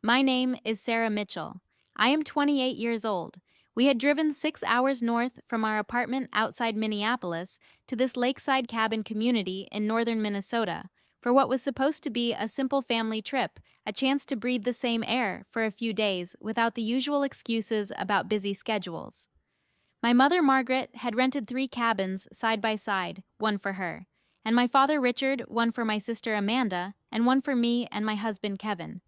My name is Sarah Mitchell. I am 28 years old. We had driven 6 hours north from our apartment outside Minneapolis to this lakeside cabin community in northern Minnesota for what was supposed to be a simple family trip, a chance to breathe the same air for a few days without the usual excuses about busy schedules. My mother, Margaret, had rented 3 cabins side by side, one for her, and my father, Richard, one for my sister, Amanda, and one for me and my husband, Kevin.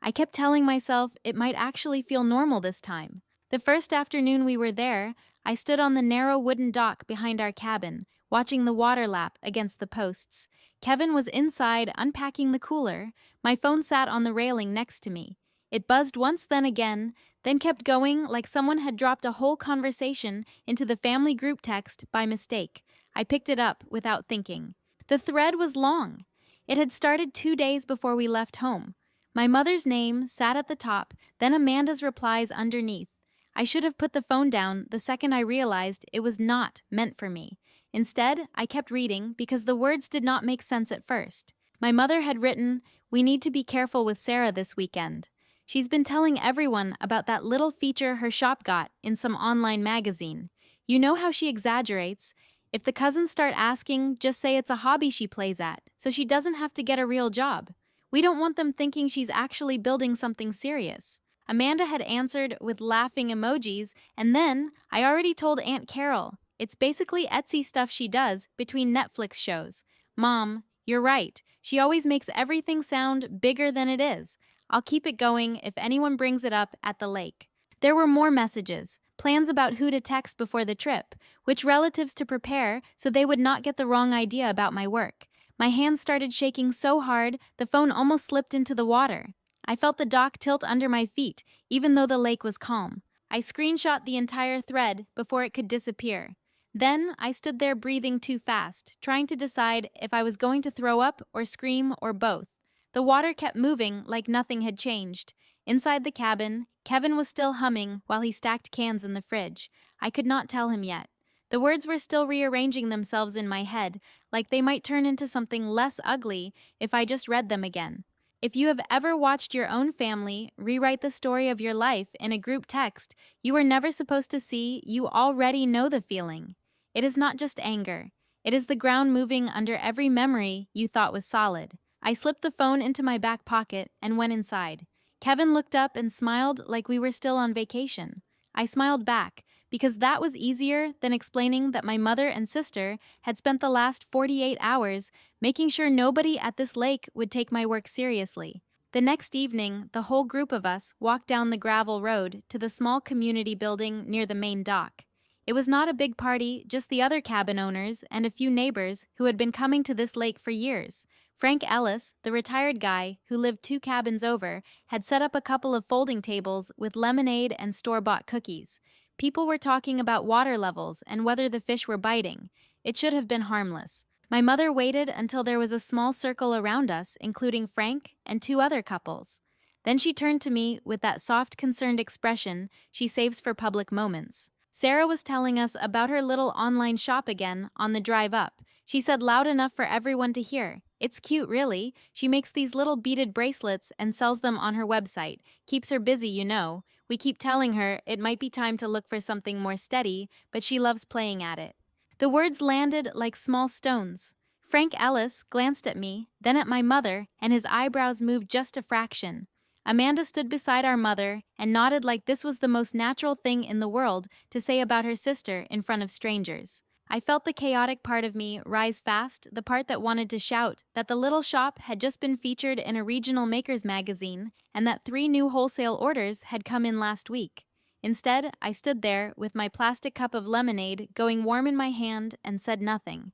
I kept telling myself it might actually feel normal this time. The first afternoon we were there, I stood on the narrow wooden dock behind our cabin, watching the water lap against the posts. Kevin was inside unpacking the cooler. My phone sat on the railing next to me. It buzzed once, then again, then kept going like someone had dropped a whole conversation into the family group text by mistake. I picked it up without thinking. The thread was long. It had started 2 days before we left home. My mother's name sat at the top, then Amanda's replies underneath. I should have put the phone down the second I realized it was not meant for me. Instead, I kept reading because the words did not make sense at first. My mother had written, "We need to be careful with Sarah this weekend. She's been telling everyone about that little feature her shop got in some online magazine. You know how she exaggerates. If the cousins start asking, just say it's a hobby she plays at, so she doesn't have to get a real job. We don't want them thinking she's actually building something serious." Amanda had answered with laughing emojis, and then I already told Aunt Carol. It's basically Etsy stuff she does between Netflix shows. Mom, you're right. She always makes everything sound bigger than it is. I'll keep it going if anyone brings it up at the lake. There were more messages, plans about who to text before the trip, which relatives to prepare so they would not get the wrong idea about my work. My hands started shaking so hard, the phone almost slipped into the water. I felt the dock tilt under my feet, even though the lake was calm. I screenshot the entire thread before it could disappear. Then I stood there breathing too fast, trying to decide if I was going to throw up or scream or both. The water kept moving like nothing had changed. Inside the cabin, Kevin was still humming while he stacked cans in the fridge. I could not tell him yet. The words were still rearranging themselves in my head, like they might turn into something less ugly if I just read them again. If you have ever watched your own family rewrite the story of your life in a group text you were never supposed to see, you already know the feeling. It is not just anger. It is the ground moving under every memory you thought was solid. I slipped the phone into my back pocket and went inside. Kevin looked up and smiled like we were still on vacation. I smiled back, because that was easier than explaining that my mother and sister had spent the last 48 hours making sure nobody at this lake would take my work seriously. The next evening, the whole group of us walked down the gravel road to the small community building near the main dock. It was not a big party, just the other cabin owners and a few neighbors who had been coming to this lake for years. Frank Ellis, the retired guy who lived 2 cabins over, had set up a couple of folding tables with lemonade and store-bought cookies. People were talking about water levels and whether the fish were biting. It should have been harmless. My mother waited until there was a small circle around us, including Frank and 2 other couples. Then she turned to me with that soft, concerned expression she saves for public moments. Sarah was telling us about her little online shop again on the drive up. She said loud enough for everyone to hear. "It's cute, really. She makes these little beaded bracelets and sells them on her website. Keeps her busy, you know. We keep telling her it might be time to look for something more steady, but she loves playing at it." The words landed like small stones. Frank Ellis glanced at me, then at my mother, and his eyebrows moved just a fraction. Amanda stood beside our mother and nodded like this was the most natural thing in the world to say about her sister in front of strangers. I felt the chaotic part of me rise fast, the part that wanted to shout that the little shop had just been featured in a regional makers magazine and that 3 new wholesale orders had come in last week. Instead, I stood there with my plastic cup of lemonade going warm in my hand and said nothing.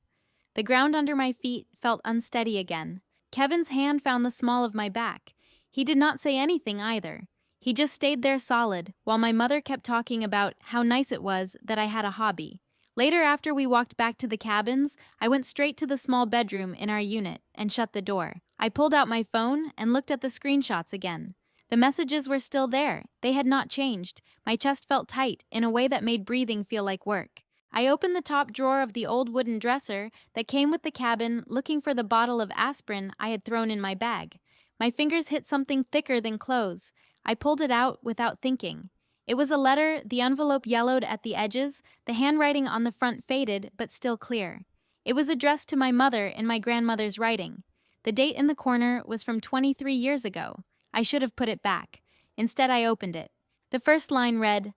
The ground under my feet felt unsteady again. Kevin's hand found the small of my back. He did not say anything either. He just stayed there solid, while my mother kept talking about how nice it was that I had a hobby. Later, after we walked back to the cabins, I went straight to the small bedroom in our unit and shut the door. I pulled out my phone and looked at the screenshots again. The messages were still there. They had not changed. My chest felt tight in a way that made breathing feel like work. I opened the top drawer of the old wooden dresser that came with the cabin, looking for the bottle of aspirin I had thrown in my bag. My fingers hit something thicker than clothes. I pulled it out without thinking. It was a letter, the envelope yellowed at the edges, the handwriting on the front faded but still clear. It was addressed to my mother in my grandmother's writing. The date in the corner was from 23 years ago. I should have put it back. Instead, I opened it. The first line read,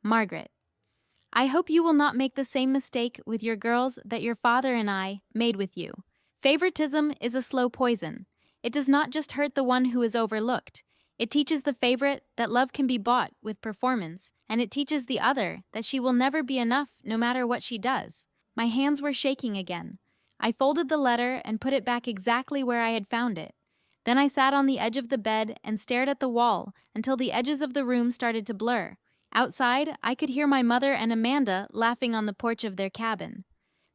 Margaret, I hope you will not make the same mistake with your girls that your father and I made with you. Favoritism is a slow poison. It does not just hurt the one who is overlooked. It teaches the favorite that love can be bought with performance, and it teaches the other that she will never be enough no matter what she does. My hands were shaking again. I folded the letter and put it back exactly where I had found it. Then I sat on the edge of the bed and stared at the wall until the edges of the room started to blur. Outside, I could hear my mother and Amanda laughing on the porch of their cabin.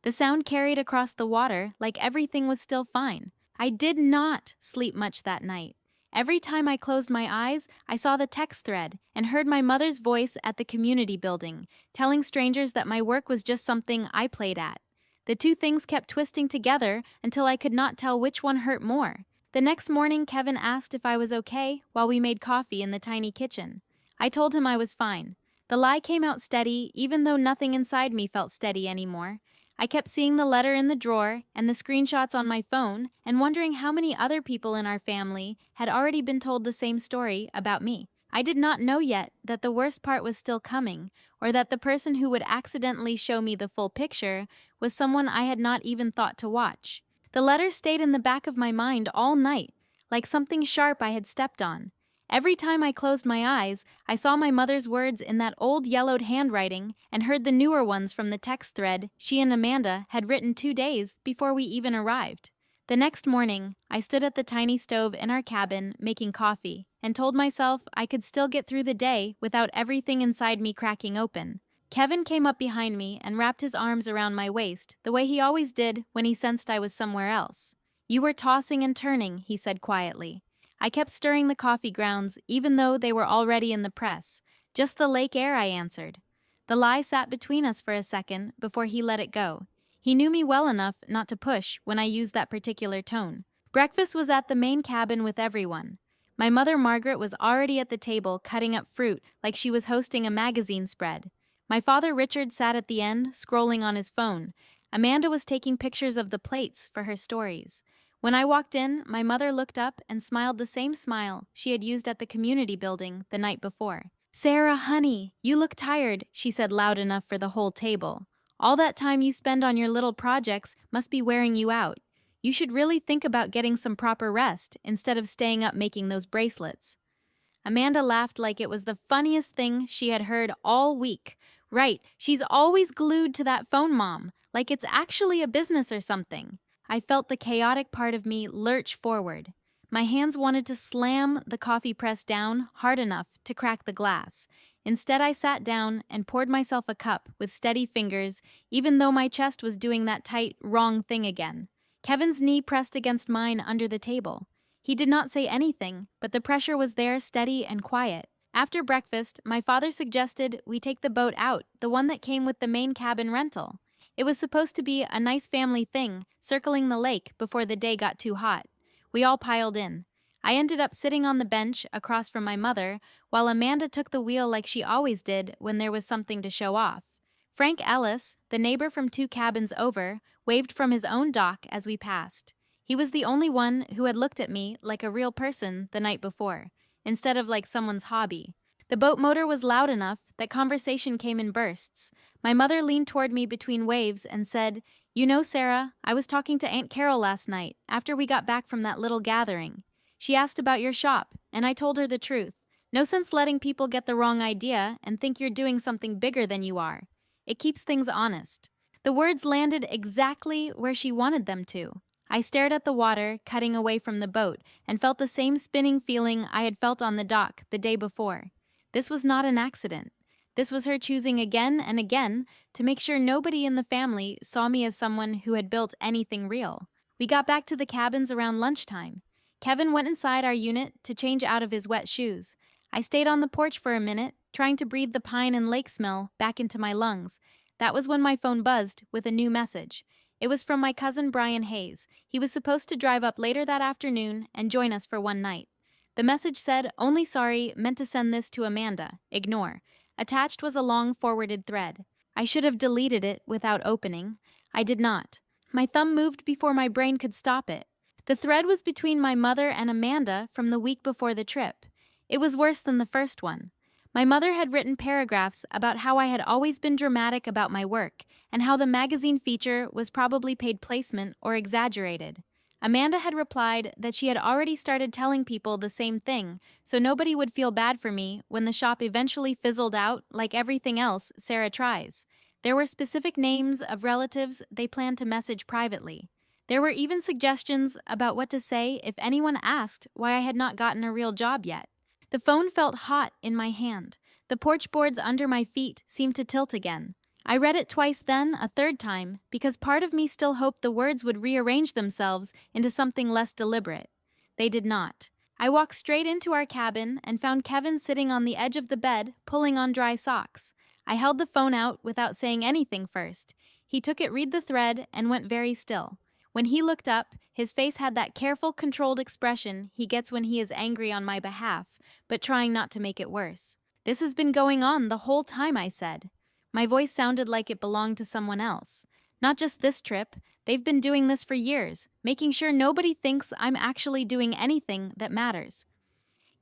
The sound carried across the water like everything was still fine. I did not sleep much that night. Every time I closed my eyes, I saw the text thread and heard my mother's voice at the community building, telling strangers that my work was just something I played at. The two things kept twisting together until I could not tell which one hurt more. The next morning, Kevin asked if I was okay while we made coffee in the tiny kitchen. I told him I was fine. The lie came out steady, even though nothing inside me felt steady anymore. I kept seeing the letter in the drawer and the screenshots on my phone and wondering how many other people in our family had already been told the same story about me. I did not know yet that the worst part was still coming, or that the person who would accidentally show me the full picture was someone I had not even thought to watch. The letter stayed in the back of my mind all night, like something sharp I had stepped on. Every time I closed my eyes, I saw my mother's words in that old yellowed handwriting and heard the newer ones from the text thread she and Amanda had written 2 days before we even arrived. The next morning, I stood at the tiny stove in our cabin making coffee and told myself I could still get through the day without everything inside me cracking open. Kevin came up behind me and wrapped his arms around my waist, the way he always did when he sensed I was somewhere else. You were tossing and turning, he said quietly. I kept stirring the coffee grounds, even though they were already in the press. Just the lake air, I answered. The lie sat between us for a second before he let it go. He knew me well enough not to push when I used that particular tone. Breakfast was at the main cabin with everyone. My mother Margaret was already at the table cutting up fruit like she was hosting a magazine spread. My father Richard sat at the end, scrolling on his phone. Amanda was taking pictures of the plates for her stories. When I walked in, my mother looked up and smiled the same smile she had used at the community building the night before. Sarah, honey, you look tired, she said loud enough for the whole table. All that time you spend on your little projects must be wearing you out. You should really think about getting some proper rest instead of staying up making those bracelets. Amanda laughed like it was the funniest thing she had heard all week. Right, she's always glued to that phone, Mom, like it's actually a business or something. I felt the chaotic part of me lurch forward. My hands wanted to slam the coffee press down hard enough to crack the glass. Instead, I sat down and poured myself a cup with steady fingers, even though my chest was doing that tight, wrong thing again. Kevin's knee pressed against mine under the table. He did not say anything, but the pressure was there, steady and quiet. After breakfast, my father suggested we take the boat out, the one that came with the main cabin rental. It was supposed to be a nice family thing, circling the lake before the day got too hot. We all piled in. I ended up sitting on the bench across from my mother, while Amanda took the wheel like she always did when there was something to show off. Frank Ellis, the neighbor from 2 cabins over, waved from his own dock as we passed. He was the only one who had looked at me like a real person the night before, instead of like someone's hobby. The boat motor was loud enough that conversation came in bursts. My mother leaned toward me between waves and said, You know, Sarah, I was talking to Aunt Carol last night, after we got back from that little gathering. She asked about your shop, and I told her the truth. No sense letting people get the wrong idea and think you're doing something bigger than you are. It keeps things honest. The words landed exactly where she wanted them to. I stared at the water, cutting away from the boat, and felt the same spinning feeling I had felt on the dock the day before. This was not an accident. This was her choosing again and again to make sure nobody in the family saw me as someone who had built anything real. We got back to the cabins around lunchtime. Kevin went inside our unit to change out of his wet shoes. I stayed on the porch for a minute, trying to breathe the pine and lake smell back into my lungs. That was when my phone buzzed with a new message. It was from my cousin Brian Hayes. He was supposed to drive up later that afternoon and join us for one night. The message said, "Only sorry, meant to send this to Amanda. Ignore." Attached was a long forwarded thread. I should have deleted it without opening. I did not. My thumb moved before my brain could stop it. The thread was between my mother and Amanda from the week before the trip. It was worse than the first one. My mother had written paragraphs about how I had always been dramatic about my work, and how the magazine feature was probably paid placement or exaggerated. Amanda had replied that she had already started telling people the same thing, so nobody would feel bad for me when the shop eventually fizzled out like everything else Sarah tries. There were specific names of relatives they planned to message privately. There were even suggestions about what to say if anyone asked why I had not gotten a real job yet. The phone felt hot in my hand. The porch boards under my feet seemed to tilt again. I read it twice, then a third time, because part of me still hoped the words would rearrange themselves into something less deliberate. They did not. I walked straight into our cabin and found Kevin sitting on the edge of the bed, pulling on dry socks. I held the phone out without saying anything first. He took it, read the thread, and went very still. When he looked up, his face had that careful, controlled expression he gets when he is angry on my behalf, but trying not to make it worse. "This has been going on the whole time," I said. My voice sounded like it belonged to someone else. "Not just this trip. They've been doing this for years, making sure nobody thinks I'm actually doing anything that matters."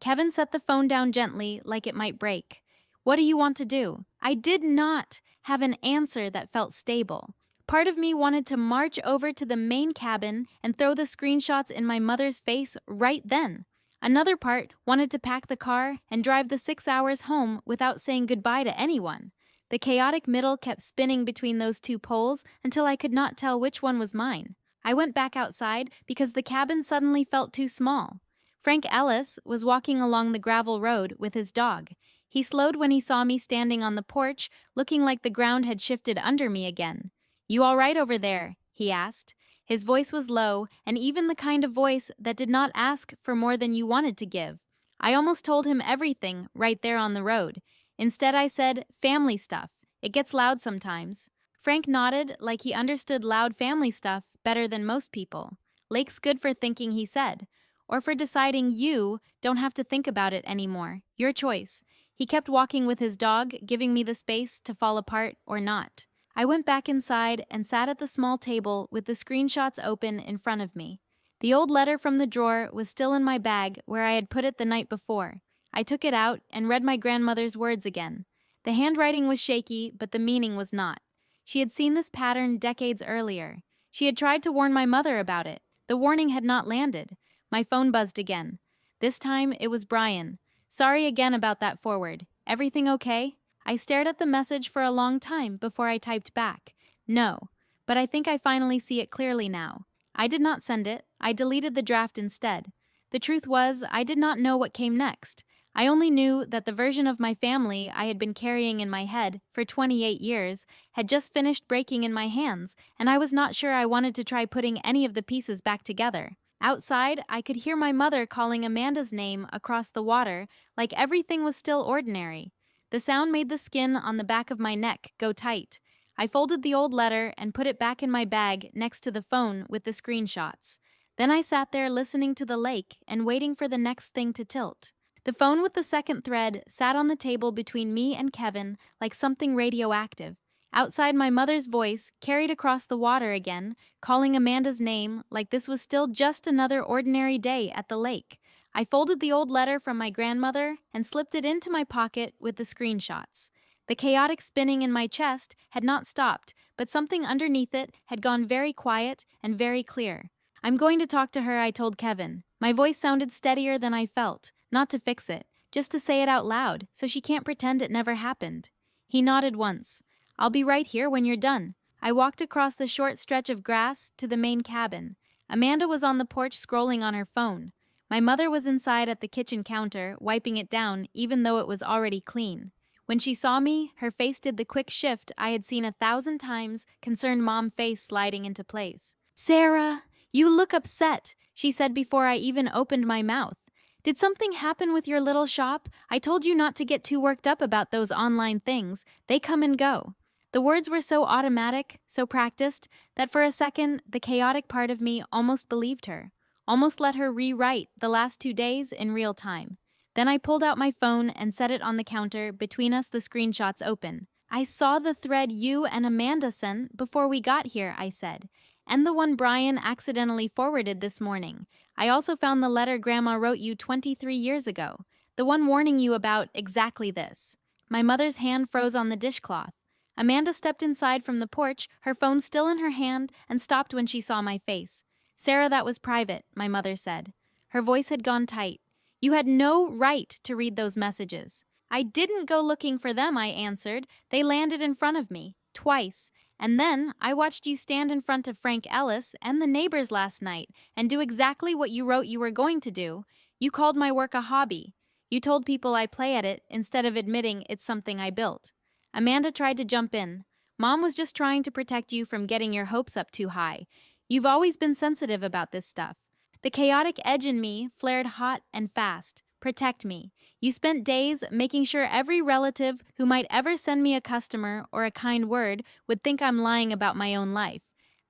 Kevin set the phone down gently, like it might break. "What do you want to do?" I did not have an answer that felt stable. Part of me wanted to march over to the main cabin and throw the screenshots in my mother's face right then. Another part wanted to pack the car and drive the 6 hours home without saying goodbye to anyone. The chaotic middle kept spinning between those two poles until I could not tell which one was mine. I went back outside because the cabin suddenly felt too small. Frank Ellis was walking along the gravel road with his dog. He slowed when he saw me standing on the porch, looking like the ground had shifted under me again. "You all right over there?" he asked. His voice was low, and even the kind of voice that did not ask for more than you wanted to give. I almost told him everything right there on the road. Instead, I said, "Family stuff. It gets loud sometimes." Frank nodded like he understood loud family stuff better than most people. "Lake's good for thinking," he said. "Or for deciding you don't have to think about it anymore. Your choice." He kept walking with his dog, giving me the space to fall apart or not. I went back inside and sat at the small table with the screenshots open in front of me. The old letter from the drawer was still in my bag where I had put it the night before. I took it out and read my grandmother's words again. The handwriting was shaky, but the meaning was not. She had seen this pattern decades earlier. She had tried to warn my mother about it. The warning had not landed. My phone buzzed again. This time it was Brian. "Sorry again about that forward. Everything okay?" I stared at the message for a long time before I typed back. "No, but I think I finally see it clearly now." I did not send it. I deleted the draft instead. The truth was, I did not know what came next. I only knew that the version of my family I had been carrying in my head for 28 years had just finished breaking in my hands, and I was not sure I wanted to try putting any of the pieces back together. Outside, I could hear my mother calling Amanda's name across the water like everything was still ordinary. The sound made the skin on the back of my neck go tight. I folded the old letter and put it back in my bag next to the phone with the screenshots. Then I sat there listening to the lake and waiting for the next thing to tilt. The phone with the second thread sat on the table between me and Kevin like something radioactive. Outside, my mother's voice carried across the water again, calling Amanda's name like this was still just another ordinary day at the lake. I folded the old letter from my grandmother and slipped it into my pocket with the screenshots. The chaotic spinning in my chest had not stopped, but something underneath it had gone very quiet and very clear. "I'm going to talk to her," I told Kevin. My voice sounded steadier than I felt, not to fix it, just to say it out loud so she can't pretend it never happened. He nodded once. "I'll be right here when you're done." I walked across the short stretch of grass to the main cabin. Amanda was on the porch scrolling on her phone. My mother was inside at the kitchen counter, wiping it down even though it was already clean. When she saw me, her face did the quick shift I had seen 1,000 times, concerned mom face sliding into place. "Sarah, you look upset," she said before I even opened my mouth. "Did something happen with your little shop? I told you not to get too worked up about those online things. They come and go." The words were so automatic, so practiced, that for a second, the chaotic part of me almost believed her, almost let her rewrite the last 2 days in real time. Then I pulled out my phone and set it on the counter, between us, the screenshots open. I saw the thread you and Amanda sent before we got here, I said, and the one Brian accidentally forwarded this morning. I also found the letter Grandma wrote you 23 years ago, the one warning you about exactly this. My mother's hand froze on the dishcloth. Amanda stepped inside from the porch, her phone still in her hand, and stopped when she saw my face. Sarah, that was private, my mother said. Her voice had gone tight. You had no right to read those messages. I didn't go looking for them, I answered. They landed in front of me, twice. And then I watched you stand in front of Frank Ellis and the neighbors last night and do exactly what you wrote you were going to do. You called my work a hobby. You told people I play at it instead of admitting it's something I built. Amanda tried to jump in. Mom was just trying to protect you from getting your hopes up too high. You've always been sensitive about this stuff. The chaotic edge in me flared hot and fast. Protect me. You spent days making sure every relative who might ever send me a customer or a kind word would think I'm lying about my own life.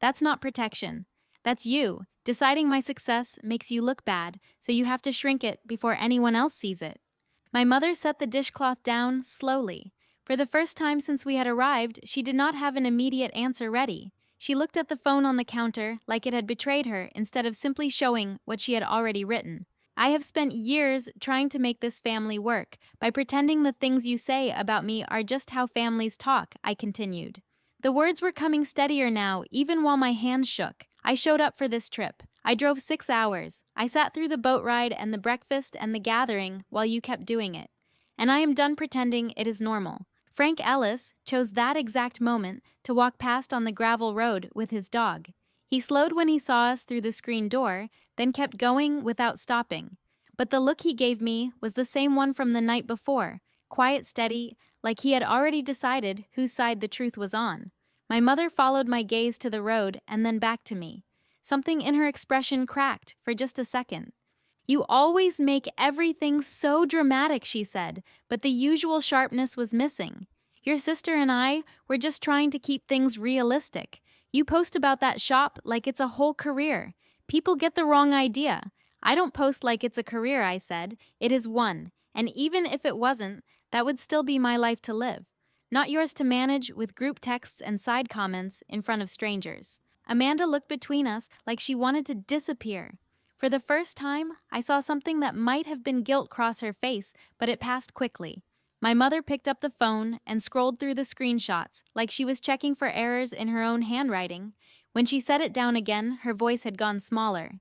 That's not protection. That's you. Deciding my success makes you look bad, so you have to shrink it before anyone else sees it. My mother set the dishcloth down slowly. For the first time since we had arrived, she did not have an immediate answer ready. She looked at the phone on the counter like it had betrayed her instead of simply showing what she had already written. I have spent years trying to make this family work by pretending the things you say about me are just how families talk, I continued. The words were coming steadier now, even while my hands shook. I showed up for this trip. I drove 6 hours. I sat through the boat ride and the breakfast and the gathering while you kept doing it. And I am done pretending it is normal. Frank Ellis chose that exact moment to walk past on the gravel road with his dog. He slowed when he saw us through the screen door, then kept going without stopping. But the look he gave me was the same one from the night before, quiet, steady, like he had already decided whose side the truth was on. My mother followed my gaze to the road and then back to me. Something in her expression cracked for just a second. You always make everything so dramatic, she said, but the usual sharpness was missing. Your sister and I were just trying to keep things realistic. You post about that shop like it's a whole career. People get the wrong idea. I don't post like it's a career, I said. It is one. And even if it wasn't, that would still be my life to live. Not yours to manage with group texts and side comments in front of strangers. Amanda looked between us like she wanted to disappear. For the first time, I saw something that might have been guilt cross her face, but it passed quickly. My mother picked up the phone and scrolled through the screenshots like she was checking for errors in her own handwriting. When she set it down again, her voice had gone smaller.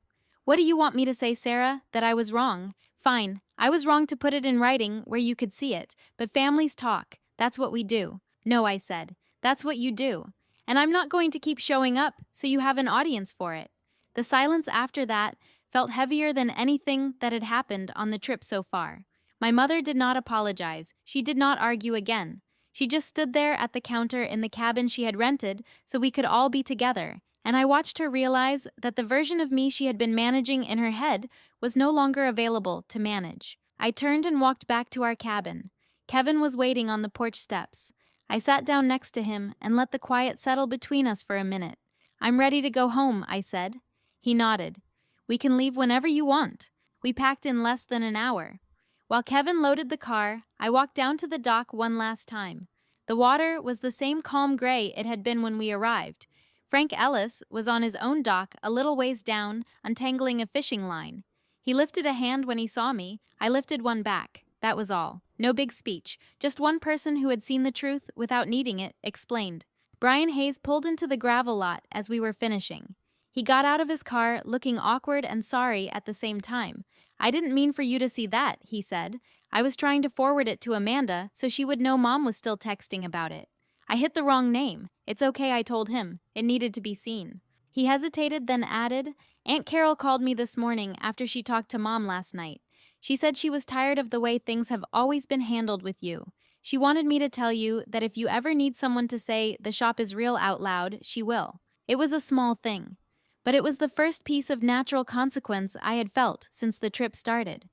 What do you want me to say, Sarah? That I was wrong? Fine, I was wrong to put it in writing where you could see it, but families talk. That's what we do. No, I said. That's what you do. And I'm not going to keep showing up so you have an audience for it. The silence after that felt heavier than anything that had happened on the trip so far. My mother did not apologize. She did not argue again. She just stood there at the counter in the cabin she had rented so we could all be together, and I watched her realize that the version of me she had been managing in her head was no longer available to manage. I turned and walked back to our cabin. Kevin was waiting on the porch steps. I sat down next to him and let the quiet settle between us for a minute. I'm ready to go home, I said. He nodded. We can leave whenever you want. We packed in less than an hour. While Kevin loaded the car, I walked down to the dock one last time. The water was the same calm gray it had been when we arrived. Frank Ellis was on his own dock a little ways down, untangling a fishing line. He lifted a hand when he saw me. I lifted one back. That was all. No big speech. Just one person who had seen the truth without needing it explained. Brian Hayes pulled into the gravel lot as we were finishing. He got out of his car, looking awkward and sorry at the same time. I didn't mean for you to see that, he said. I was trying to forward it to Amanda so she would know Mom was still texting about it. I hit the wrong name. It's okay, I told him. It needed to be seen. He hesitated, then added, Aunt Carol called me this morning after she talked to Mom last night. She said she was tired of the way things have always been handled with you. She wanted me to tell you that if you ever need someone to say the shop is real out loud, she will. It was a small thing. But it was the first piece of natural consequence I had felt since the trip started.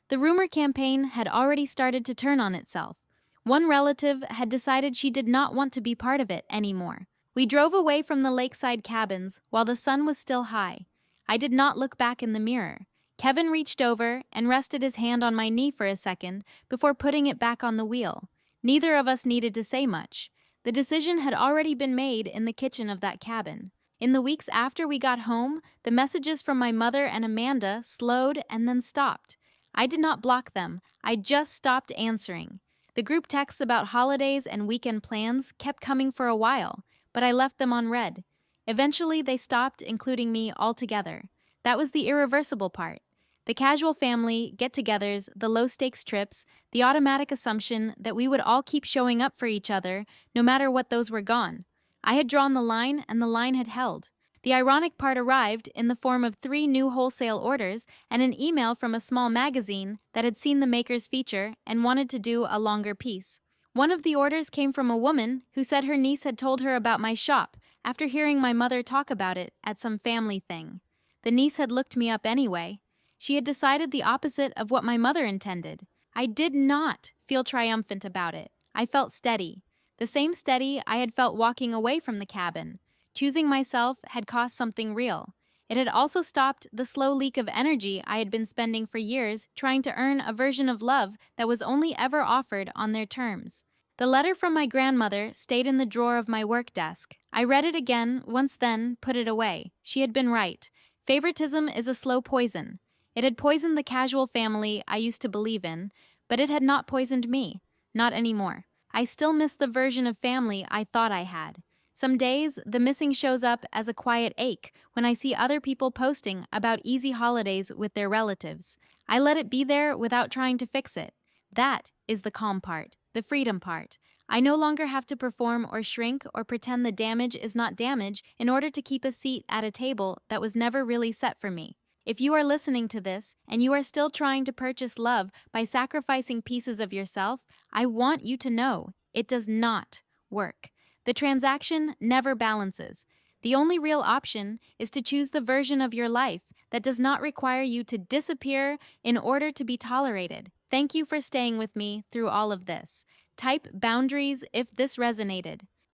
The rumor campaign had already started to turn on itself. One relative had decided she did not want to be part of it anymore. We drove away from the lakeside cabins while the sun was still high. I did not look back in the mirror. Kevin reached over and rested his hand on my knee for a second before putting it back on the wheel. Neither of us needed to say much. The decision had already been made in the kitchen of that cabin. In the weeks after we got home, the messages from my mother and Amanda slowed and then stopped. I did not block them, I just stopped answering. The group texts about holidays and weekend plans kept coming for a while, but I left them on read. Eventually, they stopped including me altogether. That was the irreversible part. The casual family get togethers, the low stakes trips, the automatic assumption that we would all keep showing up for each other no matter what those were gone. I had drawn the line, and the line had held. The ironic part arrived in the form of 3 new wholesale orders and an email from a small magazine that had seen the maker's feature and wanted to do a longer piece. One of the orders came from a woman who said her niece had told her about my shop after hearing my mother talk about it at some family thing. The niece had looked me up anyway. She had decided the opposite of what my mother intended. I did not feel triumphant about it. I felt steady. The same steady I had felt walking away from the cabin. Choosing myself had cost something real. It had also stopped the slow leak of energy I had been spending for years trying to earn a version of love that was only ever offered on their terms. The letter from my grandmother stayed in the drawer of my work desk. I read it again, once then put it away. She had been right. Favoritism is a slow poison. It had poisoned the casual family I used to believe in, but it had not poisoned me. Not anymore. I still miss the version of family I thought I had. Some days, the missing shows up as a quiet ache when I see other people posting about easy holidays with their relatives. I let it be there without trying to fix it. That is the calm part, the freedom part. I no longer have to perform or shrink or pretend the damage is not damage in order to keep a seat at a table that was never really set for me. If you are listening to this and you are still trying to purchase love by sacrificing pieces of yourself, I want you to know it does not work. The transaction never balances. The only real option is to choose the version of your life that does not require you to disappear in order to be tolerated. Thank you for staying with me through all of this. Type boundaries if this resonated.